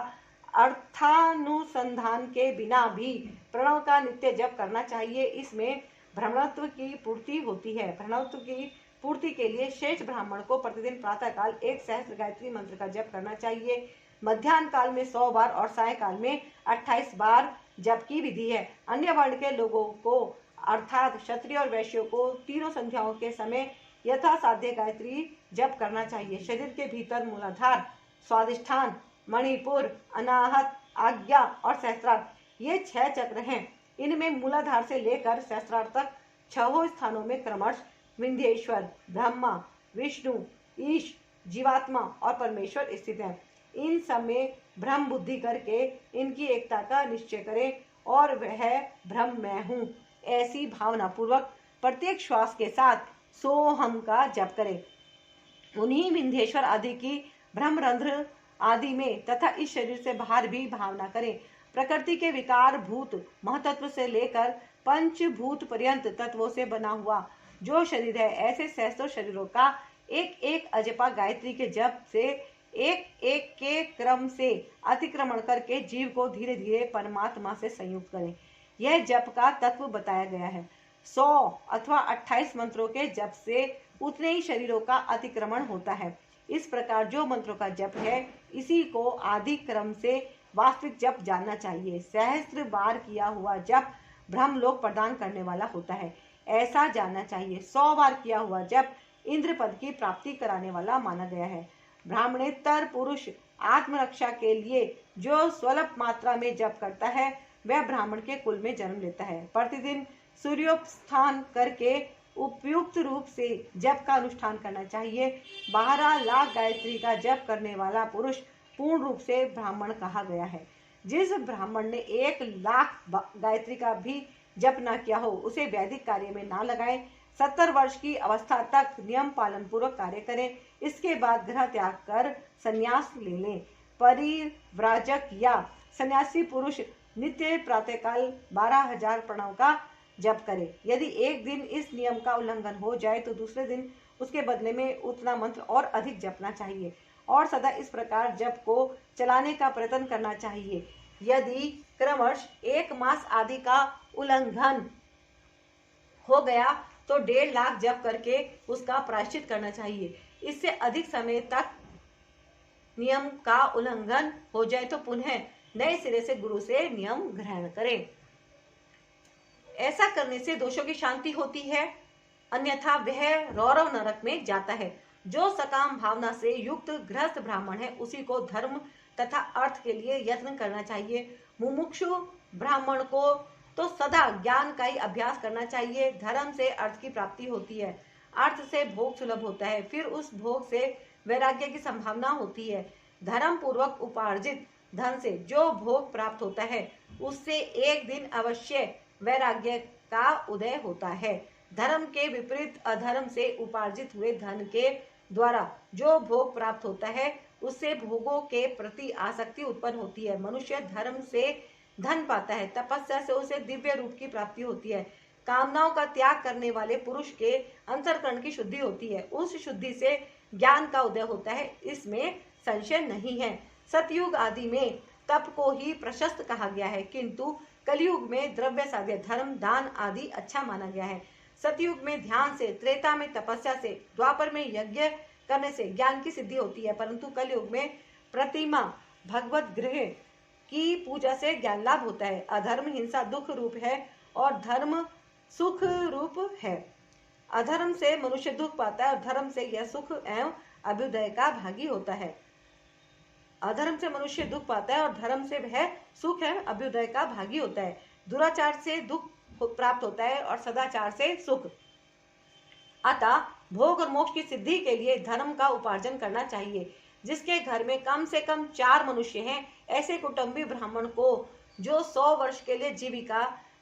अर्थानुसंधान के बिना भी प्रणव का नित्य जप करना चाहिए। इसमें ब्रह्मत्व की पूर्ति होती है। ब्रह्मत्व की पूर्ति के लिए शेष ब्राह्मण को प्रतिदिन प्रातः काल 1 सहस्त्र गायत्री मंत्र का जप करना चाहिए। मध्याह्न काल में 100 बार और सायंकाल में 28 बार जप की विधि है। अन्य वर्ण के लोगों को अर्थात क्षत्रिय और वैश्यों को तीनों संध्याओं के समय यथा साध्य गायत्री जप करना चाहिए। शरीर के भीतर मूलाधार, स्वादिष्ठान, मणिपुर, अनाहत, आज्ञा और सहस्त्रार्थ ये 6 चक्र हैं। इनमें मूलाधार से लेकर सहस्त्रार्थ तक 6 स्थानों में क्रमश विंध्येश्वर, ब्रह्मा, विष्णु, ईश, जीवात्मा और परमेश्वर स्थित हैं। इन सब में ब्रह्म बुद्धि करके इनकी एकता का निश्चय करें और वह ब्रह्म मैं हूँ ऐसी भावना पूर्वक प्रत्येक श्वास के साथ सोहम का जप करें। उन्हीं विंध्येश्वर आदि की ब्रह्मरंध्र आदि में तथा इस शरीर से बाहर भी भावना करें। प्रकृति के विकार भूत महतत्व से लेकर पंचभूत पर्यंत तत्वों से बना हुआ जो शरीर है, ऐसे सहस्त्रों शरीरों का एक एक अजपा गायत्री के जप से एक एक के क्रम से अतिक्रमण करके जीव को धीरे धीरे परमात्मा से संयुक्त करें। यह जप का तत्व बताया गया है। 100 अथवा 28 मंत्रों के जप से उतने ही शरीरों का अतिक्रमण होता है। इस प्रकार जो मंत्रों का जप है, इसी को आदि क्रम से वास्तविक जप जानना चाहिए। सहस्त्र बार किया हुआ जप ब्रह्मलोक प्रदान करने वाला होता है, ऐसा जानना चाहिए। 100 बार किया हुआ जप इंद्र पद की प्राप्ति कराने वाला माना गया है। ब्राह्मणेतर पुरुष आत्मरक्षा के लिए जो स्वल्प मात्रा में जप करता है, वह ब्राह्मण के कुल में जन्म लेता है। प्रतिदिन सूर्योपस्थान करके उपयुक्त रूप से जप का अनुष्ठान करना चाहिए। 12 लाख गायत्री का जप करने वाला पुरुष पूर्ण रूप से ब्राह्मण कहा गया है। जिस ब्राह्मण ने 1 लाख गायत्री का भी जप न किया हो, उसे वैदिक कार्य में ना लगाए। 70 वर्ष की अवस्था तक नियम पालन पूर्वक कार्य करें। इसके बाद गृह त्याग कर संन्यास ले लें। परिव्राजक या सन्यासी पुरुष नित्य प्रातःकाल 12,000 प्रणव का जप करे। यदि एक दिन इस नियम का उल्लंघन हो जाए तो दूसरे दिन उसके बदले में उतना मंत्र और अधिक जपना चाहिए और सदा इस प्रकार जप को चलाने का प्रयत्न करना चाहिए। यदि क्रमश 1 मास आदि का उल्लंघन हो गया तो 1.5 लाख जप करके उसका प्रायश्चित करना चाहिए। इससे अधिक समय तक नियम का उल्लंघन हो जाए तो पुनः नए सिरे से गुरु से नियम ग्रहण करें। ऐसा करने से दोषों की शांति होती है, अन्यथा वह रौरव नरक में जाता है। जो सकाम भावना से युक्त गृहस्थ ब्राह्मण है, उसी को धर्म तथा अर्थ के लिए यत्न करना चाहिए। मुमुक्षु ब्राह्मण को तो सदा ज्ञान का ही अभ्यास करना चाहिए। धर्म से अर्थ की प्राप्ति होती है, अर्थ से भोग सुलभ होता है, फिर उस भोग से वैराग्य की संभावना होती है। धर्म पूर्वक उपार्जित धन से जो भोग प्राप्त होता है, उससे एक दिन अवश्य वैराग्य का उदय होता है। धर्म के विपरीत अधर्म से उपार्जित हुए धन के द्वारा जो भोग प्राप्त होता है, उससे भोगों के प्रति आसक्ति उत्पन्न होती है। मनुष्य धर्म से धन पाता है, तपस्या से उसे दिव्य रूप की प्राप्ति होती है। कामनाओं का त्याग करने वाले पुरुष के अंतःकरण की शुद्धि होती है, उस शुद्धि से ज्ञान का उदय होता है, इसमें संशय नहीं है। सतयुग आदि में तप को ही प्रशस्त कहा गया है, किंतु कलयुग में द्रव्य साध्य धर्म दान आदि अच्छा माना गया है। सतयुग में ध्यान से, त्रेता में तपस्या से, द्वापर में यज्ञ करने से ज्ञान की सिद्धि होती है, परंतु कलयुग में प्रतिमा भगवत गृह की पूजा से ज्ञान लाभ होता है। अधर्म हिंसा दुख रूप है और धर्म सुख रूप है। अधर्म से मनुष्य दुख पाता है और धर्म से यह सुख एवं अभ्युदय का भागी होता है। अधर्म से मनुष्य दुख पाता है और धर्म से वह सुख एवं अभ्युदय का भागी होता है। दुराचार से दुख प्राप्त होता है और सदाचार से सुख। अतः भोग और मोक्ष की सिद्धि के लिए धर्म का उपार्जन करना चाहिए। जिसके घर में कम से कम 4 मनुष्य हैं, ऐसे कुटुंबी ब्राह्मण को जो 100 वर्ष के लिए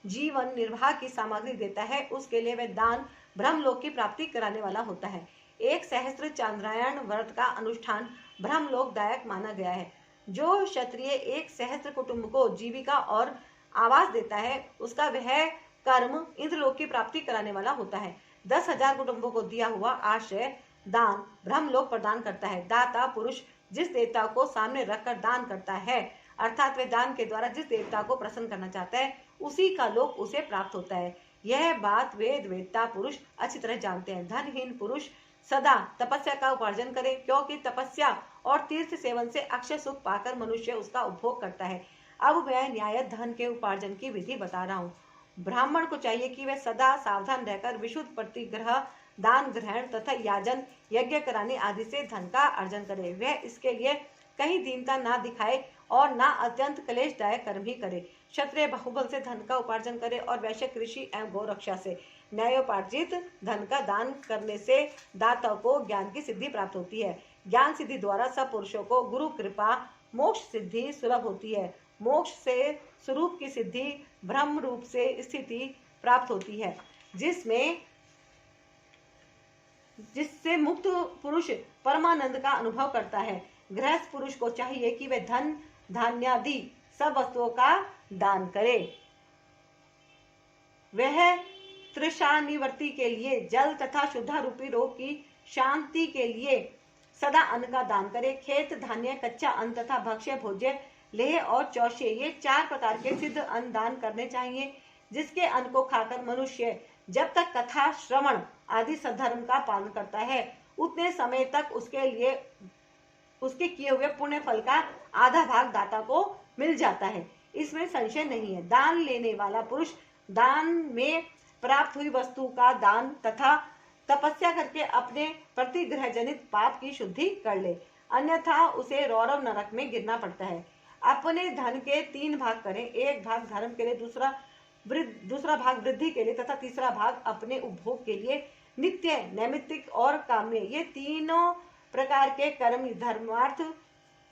जीवन निर्वाह की सामग्री देता है, उसके लिए वह दान ब्रह्मलोक की प्राप्ति कराने वाला होता है। 1 सहस्त्र चांद्रायण व्रत का अनुष्ठान ब्रह्मलोकदायक माना गया है। जो क्षत्रिय 1 सहस्त्र कुटुंब को जीविका और आवास देता है, उसका वह कर्म इंद्रलोक की प्राप्ति कराने वाला होता है। 10,000 कुटुंबों को दिया हुआ आश्रय दान ब्रह्मलोक प्रदान करता है। दाता पुरुष जिस देवता को सामने रखकर दान करता है, अर्थात वे दान के द्वारा जिस देवता को प्रसन्न करना चाहता है, उसी का लोक उसे प्राप्त होता है। यह बात वेद वेदता पुरुष अच्छी तरह जानते हैं। धनहीन पुरुष सदा तपस्या का उपार्जन करे, क्योंकि तपस्या और तीर्थ सेवन से अक्षय सुख पाकर मनुष्य उसका उपभोग करता है। अब मैं न्याय धन के उपार्जन की विधि बता रहा हूँ। ब्राह्मण को चाहिए कि वह सदा सावधान रहकर विशुद्ध प्रतिग्रह, दान ग्रहण तथा याजन यज्ञ कराने आदि से धन का अर्जन करे। वह इसके लिए कहीं दीनता ना दिखाए और ना अत्यंत क्लेशदायक कर्म ही करे। क्षत्रिय बाहुबल से धन का उपार्जन करे और वैश्य कृषि एवं गौरक्षा से न्यायोपार्जित धन का दान करने से दाता को ज्ञान की सिद्धि प्राप्त होती है। ज्ञान सिद्धि द्वारा सब पुरुषों को गुरु कृपा मोक्ष सिद्धि सुलभ होती है। मोक्ष से स्वरूप की सिद्धि ब्रह्म रूप से स्थिति प्राप्त होती है, जिससे मुक्त पुरुष परमानंद का अनुभव करता है। गृहस्थ पुरुष को चाहिए कि वह धन धान्यादि सब वस्तुओं का दान करे। वह तृषा निवृत्ति के लिए, जल तथा शुद्ध रूपी रोग की शांति के लिए सदा अन्न का दान करे। खेत धान्य, कच्चा अन्न तथा भक्ष्य भोज्य, लेह और चौष्य, ये 4 प्रकार के सिद्ध अन्न दान करने चाहिए, जिसके अन्न को खाकर मनुष्य जब तक कथा श्रवण आदि सद्धर्म का पालन करता है उतने समय तक उसके लिए उसके किए हुए पुण्य फल का आधा भाग दाता को मिल जाता है, इसमें संशय नहीं है। दान लेने वाला पुरुष दान में प्राप्त हुई वस्तु का दान तथा तपस्या करके अपने प्रतिग्रह जनित पाप की शुद्धि कर ले, अन्यथा उसे रौरव नरक में गिरना पड़ता है। अपने धन के 3 भाग करें, एक भाग धर्म के लिए, दूसरा भाग वृद्धि के लिए तथा तीसरा भाग अपने उपभोग के लिए। नित्य, नैमित्तिक और काम्य, ये तीनों प्रकार के कर्म धर्मार्थ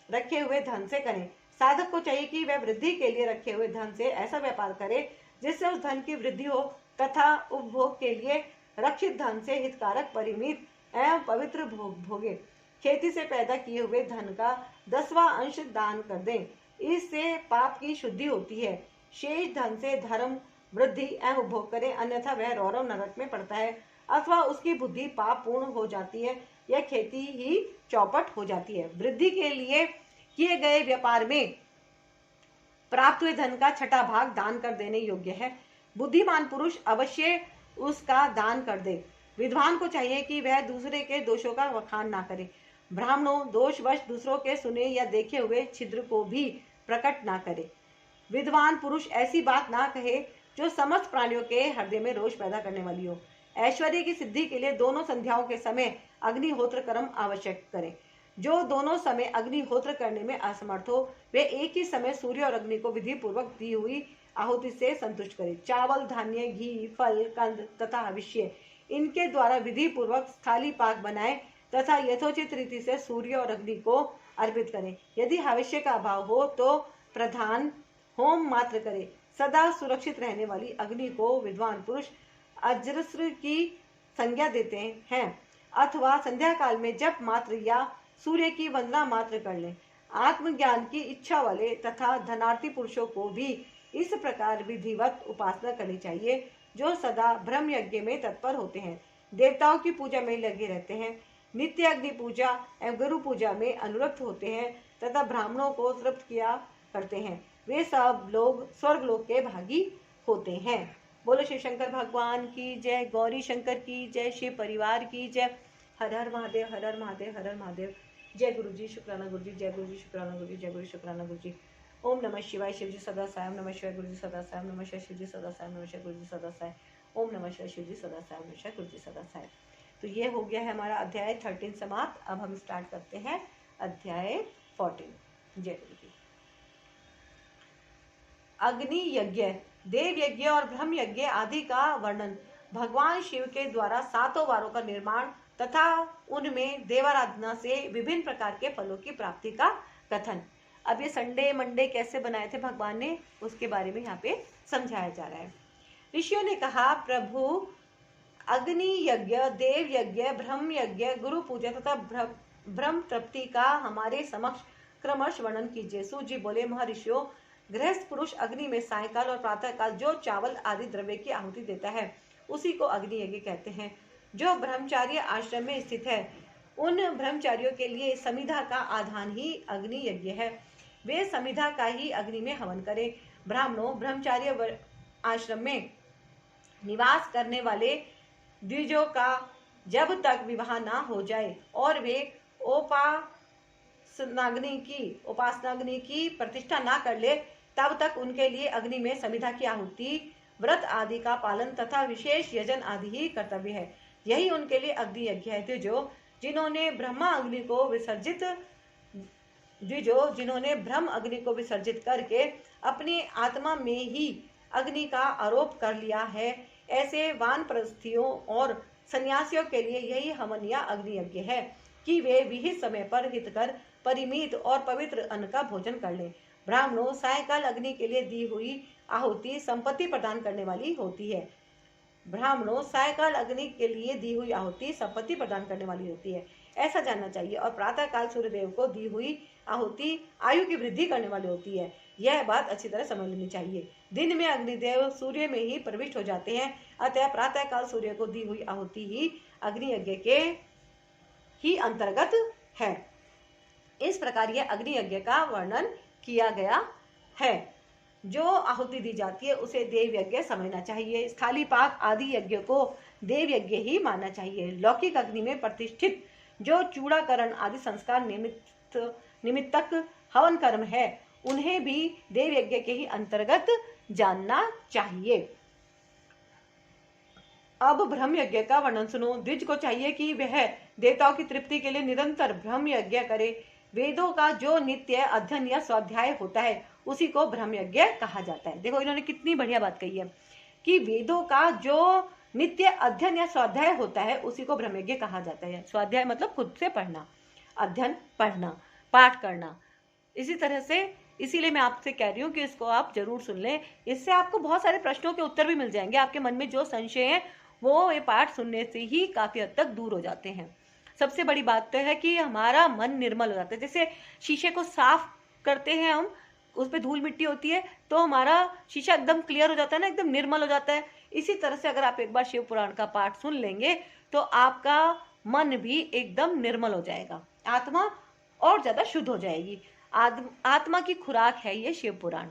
रखे हुए धन से करें। साधक को चाहिए कि वह वृद्धि के लिए रखे हुए धन से ऐसा व्यापार करे जिससे उस धन की वृद्धि हो तथा उपभोग के लिए रक्षित धन से हितकारक, परिमित एवं पवित्र भोगे। खेती से पैदा किए हुए धन का 10वां अंश दान कर दें, इससे पाप की शुद्धि होती है। शेष धन से धर्म, वृद्धि एवं उपभोग करें, अन्यथा वह रौरव नरक में पड़ता है अथवा उसकी बुद्धि पाप पूर्ण हो जाती है या खेती ही चौपट हो जाती है। वृद्धि के लिए किए गए व्यापार में प्राप्त हुए धन का 6वां भाग दान कर देने योग्य है। बुद्धिमान पुरुष अवश्य उसका दान कर दे। विद्वान को चाहिए कि वह दूसरे के दोषों का वखान ना करे। ब्राह्मणों दोषवश दूसरों के सुने या देखे हुए छिद्र को भी प्रकट ना करे। विद्वान पुरुष ऐसी बात ना कहे जो समस्त प्राणियों के हृदय में रोष पैदा करने वाली हो। ऐश्वर्य की सिद्धि के लिए दोनों संध्याओं के समय अग्निहोत्र कर्म आवश्यक करें। जो दोनों समय अग्निहोत्र करने में असमर्थ हो वे एक ही समय सूर्य और अग्नि को विधि पूर्वक दी हुई आहुति से संतुष्ट करें। चावल, धान्य, घी, फल, कंद तथा हविष्य इनके द्वारा विधि पूर्वक स्थाली पाक बनाए तथा यथोचित रीति से सूर्य और अग्नि को अर्पित करें। यदि हविष्य का अभाव हो तो प्रधान होम मात्र करे। सदा सुरक्षित रहने वाली अग्नि को विद्वान पुरुष अजस्र की संज्ञा देते हैं अथवा संध्या काल में जप मात्र या सूर्य की वंदना मात्र कर लें। आत्मज्ञान की इच्छा वाले तथा धनार्थी पुरुषों को भी इस प्रकार विधिवत उपासना करनी चाहिए जो सदा ब्रह्म यज्ञ में तत्पर होते हैं, देवताओं की पूजा में लगे रहते हैं, नित्य अग्नि पूजा एवं गुरु पूजा में अनुरक्त होते हैं तथा ब्राह्मणों को तृप्त किया करते हैं। वे सब लोग स्वर्ग लोक के भागी होते हैं। बोलो श्री शंकर भगवान की जय, गौरी शंकर की जय, शिव परिवार की जय। हर हर महादेव, हर हर महादेव, हर हर महादेव। जय गुरु जी, शुक्राना गुरु जी, जय गुरु जी, शुक्राना गुरु जी, जय गुरु शुक्राना गुरु जी। ओम नमः शिवाय, शिव जी सदा सायम, नमः शिवाय गुरु जी सदा सायम, नमः शिवाय शिव जी सदा सायम, नमः शिवाय गुरु जी सदा सायम, ओम नमः शिवाय शिव जी सदा सायम, नमः शिवाय गुरु जी सदा सायम। तो ये हो गया है हमारा अध्याय 13 समाप्त। अब हम स्टार्ट करते हैं अध्याय 14। जय गुरु जी। अग्नि यज्ञ, देव यज्ञ और ब्रह्म यज्ञ आदि का वर्णन। भगवान शिव के द्वारा 7 वारों का निर्माण तथा उनमें देवाराधना से विभिन्न प्रकार के फलों की प्राप्ति का कथन। अब ये संडे मंडे कैसे बनाए थे भगवान ने, उसके बारे में यहाँ पे समझाया जा रहा है। ऋषियों ने कहा, प्रभु अग्नि यज्ञ, देव यज्ञ, ब्रह्म यज्ञ, गुरु पूजा तथा ब्रह्म तृप्ति का हमारे समक्ष क्रमश वर्णन कीजिए। सूत जी बोले, महर्षियों, गृहस्थ पुरुष अग्नि में सायंकाल और प्रातः काल जो चावल आदि द्रव्य की आहुति देता है उसी को अग्नि यज्ञ कहते हैं। जो ब्रह्मचार्य आश्रम में स्थित है उन ब्रह्मचारियों के लिए समिधा का आधान ही अग्नि यज्ञ है। वे समिधा का ही अग्नि में हवन करें। ब्राह्मणों, ब्रह्मचार्य आश्रम में निवास करने वाले द्विजों का जब तक विवाह ना हो जाए और वे उपासनाग्नि की प्रतिष्ठा ना कर ले तब तक उनके लिए अग्नि में समिधा की आहुति, व्रत आदि का पालन तथा विशेष यजन आदि ही कर्तव्य है। यही उनके लिए अग्नि यज्ञ है। जिन्होंने ब्रह्म अग्नि को विसर्जित करके अपनी आत्मा में ही अग्नि का आरोप कर लिया है, ऐसे वानप्रस्थियों और सन्यासियों के लिए यही हवन या अग्नि यज्ञ है कि वे विहित समय पर हितकर परिमित और पवित्र अन्न का भोजन कर लें। ब्राह्मणों, सायकाल अग्नि के लिए दी हुई आहुति संपत्ति प्रदान करने वाली होती है। ऐसा जानना चाहिए। और प्रातः काल सूर्यदेव को दी हुई आहुति आयु की वृद्धि करने वाली होती है, यह बात अच्छी तरह समझ लेनी चाहिए। दिन में अग्निदेव सूर्य में ही प्रविष्ट हो जाते हैं, अतः प्रातः काल सूर्य को दी हुई आहुति ही अग्नि यज्ञ के ही अंतर्गत है। इस प्रकार यह अग्नि यज्ञ का वर्णन किया गया है। जो आहुति दी जाती है उसे देव यज्ञ समझना चाहिए। स्थाली पाक आदि यज्ञ को देव यज्ञ ही मानना चाहिए। लौकिक अग्नि में प्रतिष्ठित जो चूड़ाकरण आदि संस्कार निमित्तक हवन कर्म है, उन्हें भी देव यज्ञ के ही अंतर्गत जानना चाहिए। अब ब्रह्म यज्ञ का वर्णन सुनो। द्विज को चाहिए कि वह देवताओं की तृप्ति के लिए निरंतर ब्रह्म यज्ञ करे। वेदों का जो नित्य अध्ययन या स्वाध्याय होता है उसी को ब्रह्म यज्ञ कहा जाता है। देखो इन्होंने कितनी बढ़िया बात कही है कि वेदों का जो नित्य अध्ययन या स्वाध्याय होता है उसी को ब्रह्म यज्ञ कहा जाता है। स्वाध्याय मतलब खुद से पढ़ना, अध्ययन पढ़ना, पाठ करना। इसी तरह से इसीलिए मैं आपसे कह रही हूँ कि इसको आप जरूर सुन लें। इससे आपको बहुत सारे प्रश्नों के उत्तर भी मिल जाएंगे। आपके मन में जो संशय है वो ये पाठ सुनने से ही काफी हद तक दूर हो जाते हैं। सबसे बड़ी बात तो है कि हमारा मन निर्मल हो जाता है। जैसे शीशे को साफ करते हैं हम, उस पर धूल मिट्टी होती है तो हमारा शीशा एकदम क्लियर हो जाता है ना, एकदम निर्मल हो जाता है। इसी तरह से अगर आप एक बार शिव पुराण का पाठ सुन लेंगे तो आपका मन भी एकदम निर्मल हो जाएगा, आत्मा और ज्यादा शुद्ध हो जाएगी। आत्मा की खुराक है ये शिव पुराण।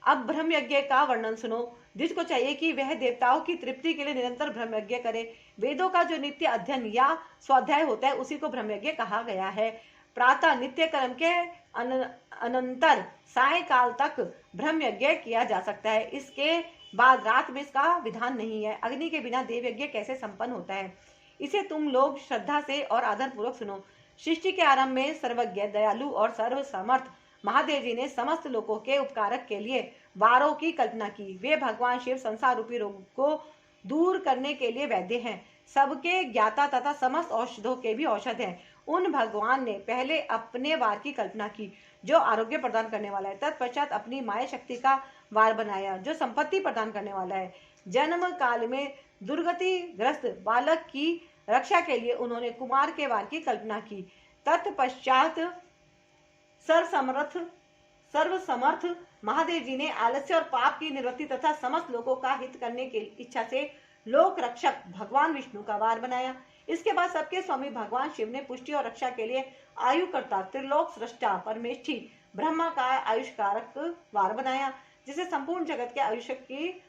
अब ब्रह्म यज्ञ का वर्णन सुनो। द्विज को चाहिए कि वह देवताओं की तृप्ति के लिए निरंतर ब्रह्म यज्ञ करे। वेदों का जो नित्य अध्ययन या स्वाध्याय होता है उसी को ब्रह्म यज्ञ कहा गया है। प्रातः नित्य कर्म के अनंतर सायकाल तक ब्रह्म यज्ञ किया जा सकता है। इसके बाद रात में इसका विधान नहीं है। अग्नि के बिना देव यज्ञ कैसे संपन्न होता है, इसे तुम लोग श्रद्धा से और आदर पूर्वक सुनो। सृष्टि के आरंभ में सर्वज्ञ, दयालु और सर्व समर्थ महादेव जी ने समस्त लोगों के उपकारक के लिए वारों की कल्पना की। वे भगवान शिव संसार रूपी रोग को दूर करने के लिए वैद्य हैं, सबके ज्ञाता तथा समस्त औषधों के भी औषध हैं। उन भगवान ने पहले अपने वार की कल्पना की जो आरोग्य प्रदान करने वाला है। तत्पश्चात अपनी माया शक्ति का वार बनाया जो संपत्ति प्रदान करने वाला है। जन्म काल में दुर्गति ग्रस्त बालक की रक्षा के लिए उन्होंने कुमार के वार की कल्पना की। तत्पश्चात सर्वसमर्थ महादेव जी ने आलस्य और पाप की निवृत्ति तथा समस्त लोगों का हित करने की इच्छा से लोक रक्षक भगवान विष्णु का वार बनाया। इसके बाद सबके स्वामी भगवान शिव ने पुष्टि और रक्षा के लिए आयुकर्ता त्रिलोक सृष्टा परमेष्ठी ब्रह्मा का आयुष कारक वार बनाया, जिसे संपूर्ण जगत के आयुष्य की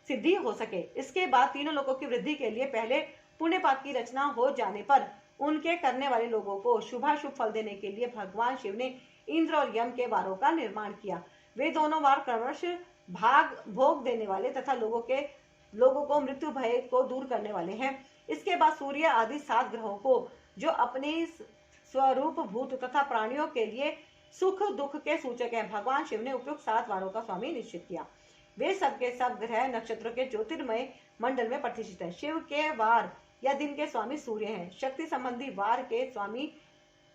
सिद्धि हो सके। इसके बाद तीनों लोगों की वृद्धि के लिए पहले पुण्य पाप की रचना हो जाने पर उनके करने वाले लोगों को शुभाशुभ फल देने के लिए भगवान शिव ने इंद्र और यम के वारों का निर्माण किया। वे दोनों वार क्रमश भाग भोग देने वाले तथा लोगों को मृत्यु भय को दूर करने वाले हैं। इसके बाद सूर्य आदि 7 ग्रहों को जो अपने स्वरूप भूत तथा प्राणियों के लिए सुख दुख के सूचक है, भगवान शिव ने उपयुक्त 7 वारों का स्वामी निश्चित किया। वे सबके सब ग्रह नक्षत्रों के ज्योतिर्मय मंडल में प्रतिष्ठित है। शिव के वार या दिन के स्वामी सूर्य हैं। शक्ति संबंधी वार के स्वामी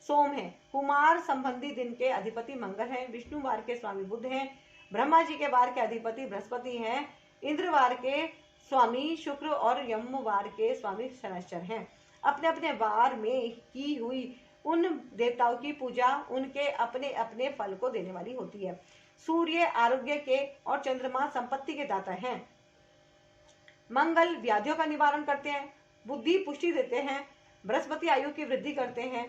सोम है। कुमार संबंधी दिन के अधिपति मंगल हैं। विष्णु वार के स्वामी बुध हैं। ब्रह्मा जी के वार के अधिपति बृहस्पति हैं। इंद्र वार के स्वामी शुक्र और यम वार के स्वामी शनैश्चर हैं। अपने अपने वार में की हुई उन देवताओं की पूजा उनके अपने अपने फल को देने वाली होती है। सूर्य आरोग्य के और चंद्रमा संपत्ति के दाता हैं। मंगल व्याधियों का निवारण करते हैं। बुद्धि पुष्टि देते हैं। बृहस्पति आयु की वृद्धि करते हैं।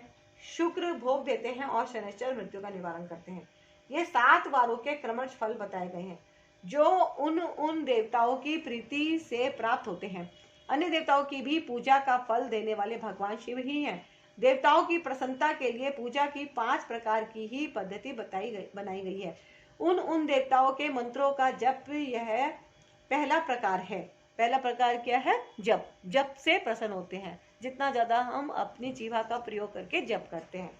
शुक्र भोग देते हैं और शनैश्चर मृत्यु का निवारण करते हैं। ये 7 वारों के क्रमश फल बताए गए हैं जो उन देवताओं की प्रीति से प्राप्त होते हैं। अन्य देवताओं की भी पूजा का फल देने वाले भगवान शिव ही हैं। देवताओं की प्रसन्नता के लिए पूजा की 5 प्रकार की ही पद्धति बनाई गई है। उन देवताओं के मंत्रों का जप यह पहला प्रकार है। पहला प्रकार क्या है? जप। जप से प्रसन्न होते हैं। जितना ज्यादा हम अपनी जीवा का प्रयोग करके जप करते हैं।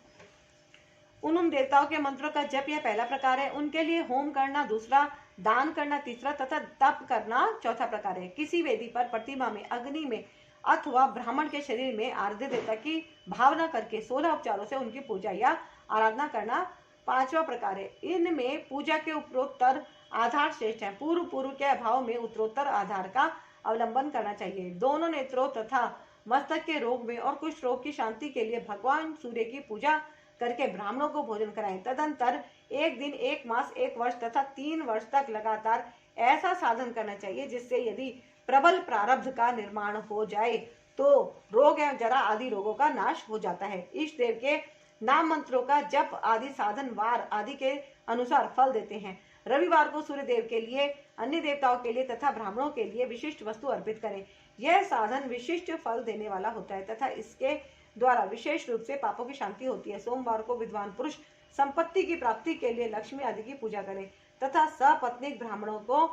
उन देवताओं के मंत्रों का जप यह पहला प्रकार है। उनके लिए होम करना दूसरा, दान करना तीसरा तथा तप करना चौथा प्रकार है। किसी वेदी पर, प्रतिमा में, अग्नि में अथवा ब्राह्मण के शरीर में आराध्य देवता की भावना करके 16 उपचारों से उनकी पूजा या आराधना करना पांचवा प्रकार है। इनमें पूजा के उत्तरोत्तर आधार श्रेष्ठ है। पूर्व के अभाव में उत्तरोत्तर आधार का अवलंबन करना चाहिए। दोनों नेत्रों तथा मस्तक के रोग में और कुष्ठ रोग की शांति के लिए भगवान सूर्य की पूजा करके ब्राह्मणों को भोजन कराएं। तदंतर 1 दिन, 1 मास, 1 वर्ष तथा 3 वर्ष तक लगातार ऐसा साधन करना चाहिए जिससे यदि प्रबल प्रारब्ध का निर्माण हो जाए तो रोग एवं जरा आदि रोगों का नाश हो जाता है। इष्ट देव के नाम मंत्रों का जप आदि साधन वार आदि के अनुसार फल देते हैं। रविवार को सूर्य देव के लिए, अन्य देवताओं के लिए तथा ब्राह्मणों के लिए विशिष्ट वस्तु अर्पित करें। यह साधन विशिष्ट फल देने वाला होता है तथा इसके द्वारा विशेष रूप से पापों की शांति होती है। सोमवार को विद्वान पुरुष संपत्ति की प्राप्ति के लिए लक्ष्मी आदि की पूजा करें तथा सपत्नीक ब्राह्मणों को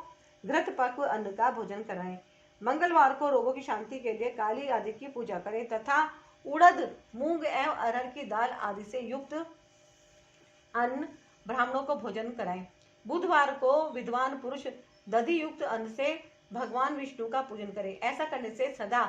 घृत पक्व अन्न का भोजन कराएं। मंगलवार को रोगों की शांति के लिए काली आदि की पूजा करें तथा उड़द, मूंग एवं अरहर की दाल आदि से युक्त अन्न ब्राह्मणों को भोजन कराएं। बुधवार को विद्वान पुरुष दधि युक्त अन्न से भगवान विष्णु का पूजन करें। ऐसा करने से सदा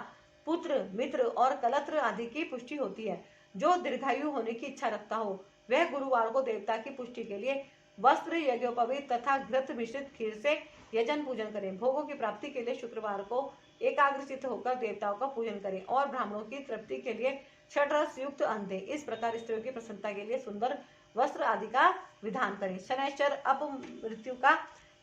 पुत्र, मित्र और कलत्र आदि की पुष्टि होती है। जो दीर्घायु होने की इच्छा रखता हो वह गुरुवार को देवता की पुष्टि के लिए वस्त्र, यज्ञोपवीत तथा घृत मिश्रित खीर से यजन पूजन करें। भोगों की प्राप्ति के लिए शुक्रवार को एकाग्रचित्त होकर देवताओं का पूजन करें और ब्राह्मणों की तृप्ति के लिए षड्रस युक्त अन्न दें। इस प्रकार स्त्रियों की प्रसन्नता के लिए सुंदर वस्त्र आदि का विधान करें। शनैश्चर अपमृत्यु का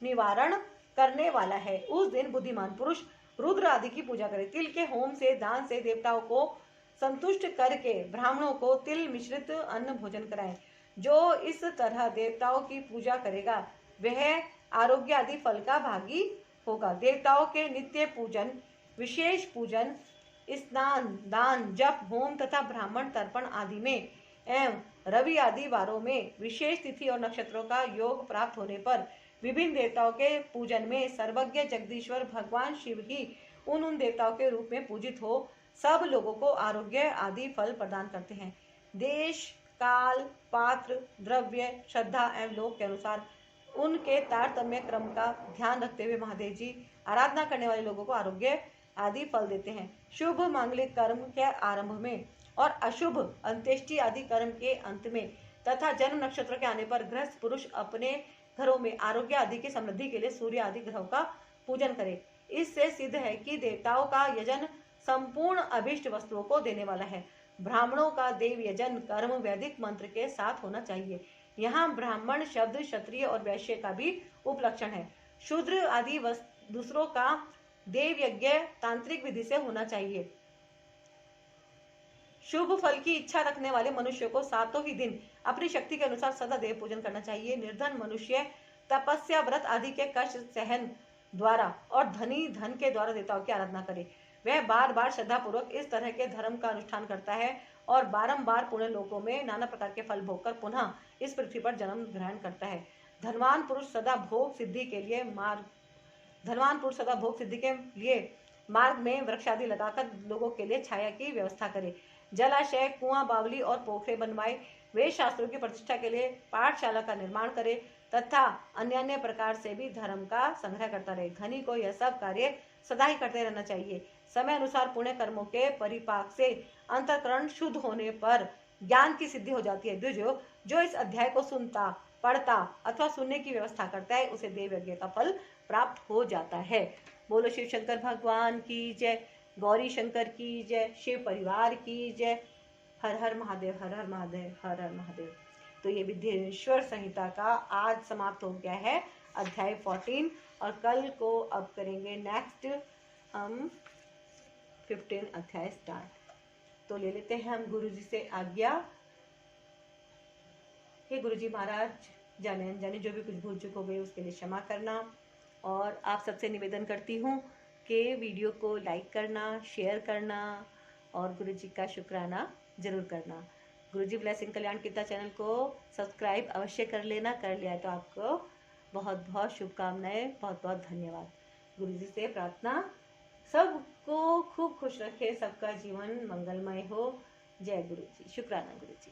निवारण करने वाला है। उस दिन बुद्धिमान पुरुष रुद्र आदि की पूजा करें। तिल के होम से, दान से देवताओं को संतुष्ट करके ब्राह्मणों को तिल मिश्रित अन्न भोजन कराएं। जो इस तरह देवताओं की पूजा करेगा वह आरोग्य आदि फल का भागी होगा। देवताओं के नित्य पूजन, विशेष पूजन, स्नान, दान, जप, होम तथा ब्राह्मण तर्पण आदि में एवं रवि आदि वारों में विशेष तिथि और नक्षत्रों का योग प्राप्त होने पर विभिन्न देवताओं के पूजन में सर्वज्ञ जगदीश्वर भगवान शिव ही उन देवताओं के रूप में पूजित हो सब लोगों को आरोग्य आदि फल प्रदान करते हैं। देश, काल, पात्र, द्रव्य, श्रद्धा एवं लोक के अनुसार उनके तारतम्य क्रम का ध्यान रखते हुए महादेव जी आराधना करने वाले लोगों को आरोग्य आदि फल देते हैं। शुभ मांगलिक कर्म के आरंभ में और अशुभ अंत्येष्टि आदि कर्म के अंत में तथा जन्म नक्षत्र के आने पर गृहस्थ पुरुष अपने घरों में आरोग्य आदि की समृद्धि के लिए सूर्य आदि ग्रहों का पूजन करे। इससे सिद्ध है कि देवताओं का यजन संपूर्ण अभिष्ट वस्तुओं को देने वाला है। ब्राह्मणों का देव यजन कर्म वैदिक मंत्र के साथ होना चाहिए। यहाँ ब्राह्मण शब्द क्षत्रिय और वैश्य का भी उपलक्षण है। शूद्र आदि दूसरों का देव यज्ञ तांत्रिक विधि से होना चाहिए। शुभ फल की इच्छा रखने वाले मनुष्य को सातों ही दिन अपनी शक्ति के अनुसार सदा देव पूजन करना चाहिए। निर्धन मनुष्य तपस्या, व्रत आदि के कष्ट सहन द्वारा और धनी धन के द्वारा देवताओं की आराधना करे। वह बार बार श्रद्धा पूर्वक इस तरह के धर्म का अनुष्ठान करता है और बारंबार पुण्य लोकों में नाना प्रकार के फल भोग कर पुनः इस पृथ्वी पर जन्म ग्रहण करता है। धनवान पुरुष सदा भोग सिद्धि के लिए मार्ग में वृक्ष आदि लगाकर लोगों के लिए छाया की व्यवस्था करे। जलाशय, कुआं, बावली और पोखरे बनवाए। वेद शास्त्रों की प्रतिष्ठा के लिए पाठशाला का निर्माण करे तथा अन्य प्रकार से भी धर्म का संग्रह करता रहे। धनी को यह सब कार्य सदा ही करते रहना चाहिए। समय अनुसार पुण्य कर्मों के परिपाक से अंतःकरण शुद्ध होने पर ज्ञान की सिद्धि हो जाती है। द्विजो, जो इस अध्याय को सुनता, पढ़ता अथवा सुनने की व्यवस्था करता है उसे देव यज्ञ का फल प्राप्त हो जाता है। बोलो शिव शंकर भगवान की जय, गौरी शंकर की जय, शिव परिवार की जय। हर हर महादेव, हर हर महादेव, हर हर महादेव। तो ये विद्येश्वर संहिता का आज समाप्त हो गया है अध्याय 14 और कल को अब करेंगे नेक्स्ट हम 15 अध्याय स्टार्ट। तो ले लेते हैं हम गुरु जी से आज्ञा। हे गुरु जी महाराज, जाने अनजाने जो भी कुछ भूल चुक हो गए उसके लिए क्षमा करना और आप सबसे निवेदन करती हूँ कि वीडियो को लाइक करना, शेयर करना और गुरु जी का शुक्राना जरूर करना। गुरु जी ब्लेसिंग कल्याण कीर्तन चैनल को सब्सक्राइब अवश्य कर लेना। कर लिया तो आपको बहुत बहुत शुभकामनाएं, बहुत बहुत धन्यवाद। गुरु जी से प्रार्थना सबको खूब खुश रखे, सबका जीवन मंगलमय हो। जय गुरु जी, शुक्राना गुरु जी।